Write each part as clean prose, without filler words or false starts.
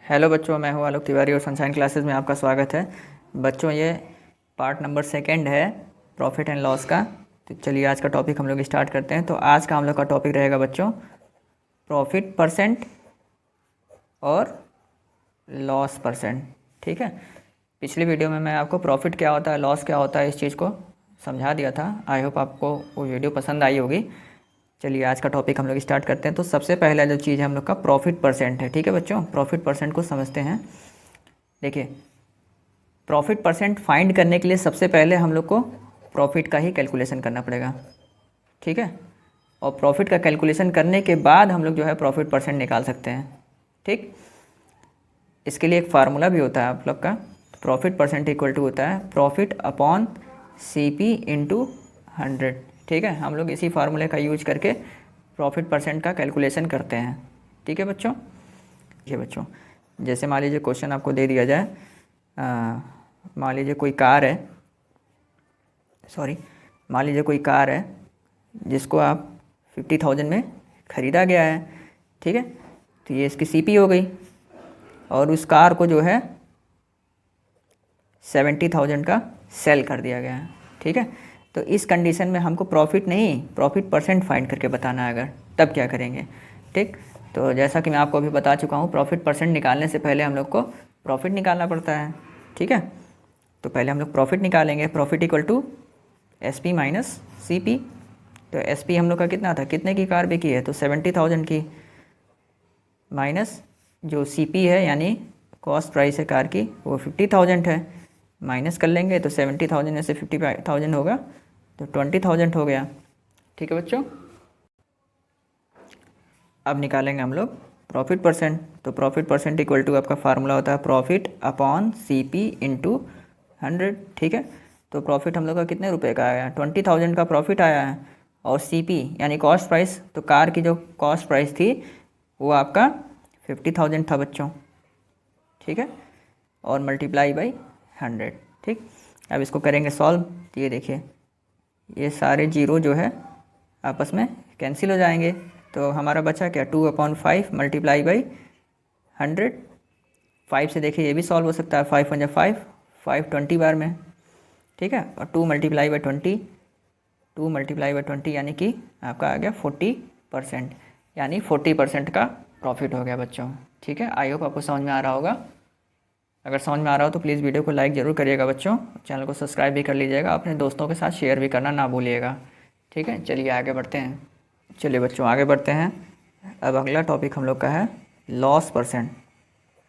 Hello बच्चों, मैं हूं आलोक तिवारी और सनशाइन क्लासेस में आपका स्वागत है। बच्चों, ये पार्ट नंबर 2 है प्रॉफिट एंड लॉस का। तो चलिए आज का टॉपिक हम लोग स्टार्ट करते हैं। तो आज का हम लोग का टॉपिक रहेगा बच्चों प्रॉफिट परसेंट और लॉस परसेंट। ठीक है, पिछली वीडियो में मैं आपको प्रॉफिट क्या होता है, लॉस क्या होता है, इस चीज़ को समझा दिया था। आई होप आपको वो वीडियो पसंद आई होगी। चलिए आज का टॉपिक हम लोग स्टार्ट करते हैं। तो सबसे पहला जो चीज़ है हम लोग का प्रॉफिट परसेंट है। ठीक है बच्चों, प्रॉफिट परसेंट को समझते हैं। देखिए, प्रॉफिट परसेंट फाइंड करने के लिए सबसे पहले हम लोग को प्रॉफिट का ही कैलकुलेशन करना पड़ेगा। ठीक है, और प्रॉफिट का कैलकुलेशन करने के बाद हम लोग जो है प्रॉफिट परसेंट निकाल सकते हैं। ठीक, इसके लिए एक फार्मूला भी होता है आप लोग का। प्रॉफिट परसेंट इक्वल टू होता है प्रॉफिट अपॉन CP इंटू 100। ठीक है, हम लोग इसी फार्मूले का यूज करके प्रॉफिट परसेंट का कैलकुलेशन करते हैं। ठीक है बच्चों, ठीक है बच्चों, जैसे मान लीजिए क्वेश्चन आपको दे दिया जाए, मान लीजिए कोई कार है, मान लीजिए कोई कार है जिसको आप 50,000 में ख़रीदा गया है। ठीक है, तो ये इसकी CP हो गई और उस कार को जो है 70,000 का सेल कर दिया गया है। ठीक है, तो इस कंडीशन में हमको प्रॉफिट नहीं, प्रॉफिट परसेंट फाइंड करके बताना है। अगर तब क्या करेंगे? ठीक, तो जैसा कि मैं आपको अभी बता चुका हूँ, प्रॉफिट परसेंट निकालने से पहले हम लोग को प्रॉफिट निकालना पड़ता है। ठीक है, तो पहले हम लोग प्रॉफिट निकालेंगे। Profit equal to SP minus CP। तो SP हम लोग का कितना था, कितने की कार बिकी है, तो 70,000 की, माइनस जो CP है यानी कॉस्ट प्राइस है कार की, वो 50,000 है। माइनस कर लेंगे तो 70,000 में से 50,000 होगा तो 20,000 हो गया। ठीक है बच्चों, अब निकालेंगे हम लोग प्रॉफिट परसेंट। तो प्रॉफिट परसेंट इक्वल टू आपका फार्मूला होता है प्रॉफिट अपॉन CP इंटू 100। ठीक है, तो प्रॉफिट हम लोग का कितने रुपए का आया, 20,000 का प्रॉफिट आया है। और CP यानी कॉस्ट प्राइस, तो कार की जो कॉस्ट प्राइस थी वो आपका 50,000 था बच्चों। ठीक है, और मल्टीप्लाई बाई 100। ठीक, अब इसको करेंगे सॉल्व। ये देखिए, ये सारे जीरो जो है आपस में कैंसिल हो जाएंगे। तो हमारा बचा क्या, 2/5 मल्टीप्लाई बाई 100। 5 से देखिए ये भी सॉल्व हो सकता है, 5 × 5 5 20 बार में। ठीक है, और 2 मल्टीप्लाई बाई 20, 2 मल्टीप्लाई बाई 20 यानी कि आपका आ गया 40%, यानी 40% का प्रॉफिट हो गया बच्चों। ठीक है, आई होप आपको समझ में आ रहा होगा। अगर समझ में आ रहा हो तो प्लीज़ वीडियो को लाइक ज़रूर करिएगा बच्चों, चैनल को सब्सक्राइब भी कर लीजिएगा, अपने दोस्तों के साथ शेयर भी करना ना भूलिएगा। ठीक है, चलिए आगे बढ़ते हैं। चलिए बच्चों आगे बढ़ते हैं। अब अगला टॉपिक हम लोग का है लॉस परसेंट।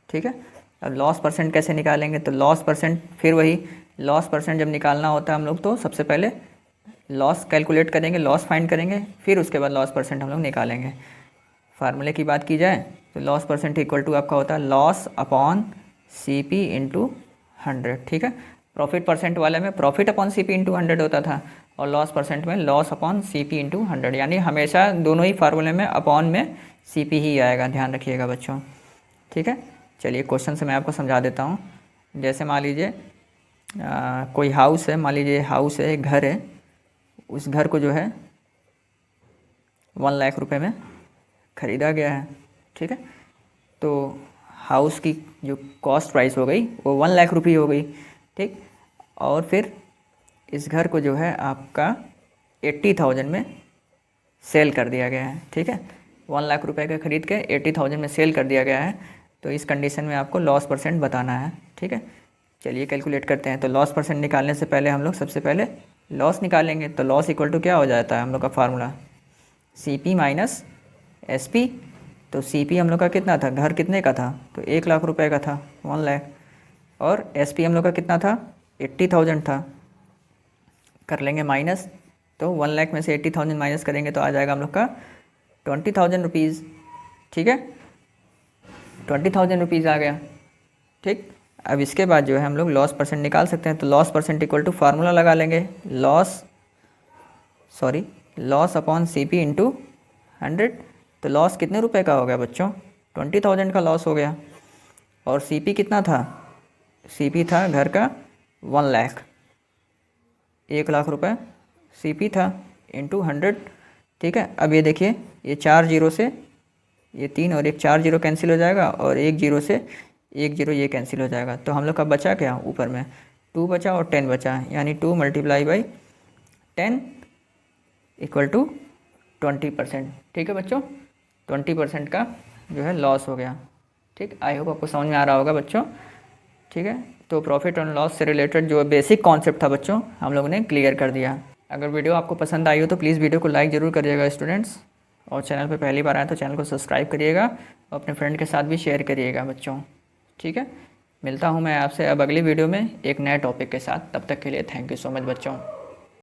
ठीक है, अब लॉस परसेंट कैसे निकालेंगे, तो लॉस परसेंट फिर वही, लॉस परसेंट जब निकालना होता है हम लोग तो सबसे पहले लॉस कैलकुलेट करेंगे, लॉस फाइंड करेंगे, फिर उसके बाद लॉस परसेंट हम लोग निकालेंगे। फार्मूले की बात की जाए तो लॉस परसेंट इक्वल टू आपका होता है लॉस अपॉन CP इंटू 100। ठीक है, प्रॉफिट परसेंट वाले में प्रॉफिट अपॉन CP इंटू 100 होता था, और लॉस परसेंट में लॉस अपॉन CP इंटू 100, यानी हमेशा दोनों ही फार्मूले में अपॉन में CP ही आएगा, ध्यान रखिएगा बच्चों। ठीक है, चलिए क्वेश्चन से मैं आपको समझा देता हूँ। जैसे मान लीजिए कोई हाउस है, मान लीजिए हाउस है, एक घर है, उस घर को जो है 1 लाख रुपए में ख़रीदा गया है। ठीक है, तो हाउस की जो कॉस्ट प्राइस हो गई वो 1 लाख रुपये हो गई। ठीक, और फिर इस घर को जो है आपका 80,000 में सेल कर दिया गया है। ठीक है, 1 लाख रुपए का ख़रीद के 80,000 में सेल कर दिया गया है। तो इस कंडीशन में आपको लॉस परसेंट बताना है। ठीक है, चलिए कैलकुलेट करते हैं। तो लॉस परसेंट निकालने से पहले हम लोग सबसे पहले लॉस निकालेंगे। तो लॉस इक्वल टू क्या हो जाता है हम लोग का फार्मूला, CP माइनस SP। तो CP हम लोग का कितना था, घर कितने का था, तो 1 लाख रुपए का था, 1 लाख। और SP हम लोग का कितना था, 80,000 था। कर लेंगे माइनस, तो 1 लाख में से 80,000 माइनस करेंगे तो आ जाएगा हम लोग का 20,000 रुपीज़। ठीक है, 20,000 रुपीज़ आ गया। ठीक, अब इसके बाद जो है हम लोग लॉस परसेंट निकाल सकते हैं। तो loss percent equal to formula लगा लेंगे, लॉस अपॉन CP इंटू 100। तो लॉस कितने रुपए का हो गया बच्चों, 20,000 का लॉस हो गया। और CP कितना था, CP था घर का 1 लाख, 1 लाख रुपए CP था इंटू 100। ठीक है, अब ये देखिए, ये 4 जीरो से ये 3 और एक 4 जीरो कैंसिल हो जाएगा और एक जीरो से एक जीरो ये कैंसिल हो जाएगा। तो हम लोग का बचा क्या, ऊपर में 2 बचा और 10 बचा, यानी 2 मल्टीप्लाई बाई 10 इक्वल टू 20%। ठीक है बच्चों, 20% का जो है लॉस हो गया। ठीक, आई होप आपको समझ में आ रहा होगा बच्चों। ठीक है, तो प्रॉफिट एंड लॉस से रिलेटेड जो बेसिक कॉन्सेप्ट था बच्चों हम लोगों ने क्लियर कर दिया। अगर वीडियो आपको पसंद आई हो तो प्लीज़ वीडियो को लाइक ज़रूर करिएगा स्टूडेंट्स, और चैनल पर पहली बार आए तो चैनल को सब्सक्राइब करिएगा और अपने फ्रेंड के साथ भी शेयर करिएगा बच्चों। ठीक है, मिलता हूँ मैं आपसे अब अगली वीडियो में एक नए टॉपिक के साथ। तब तक के लिए थैंक यू सो मच बच्चों।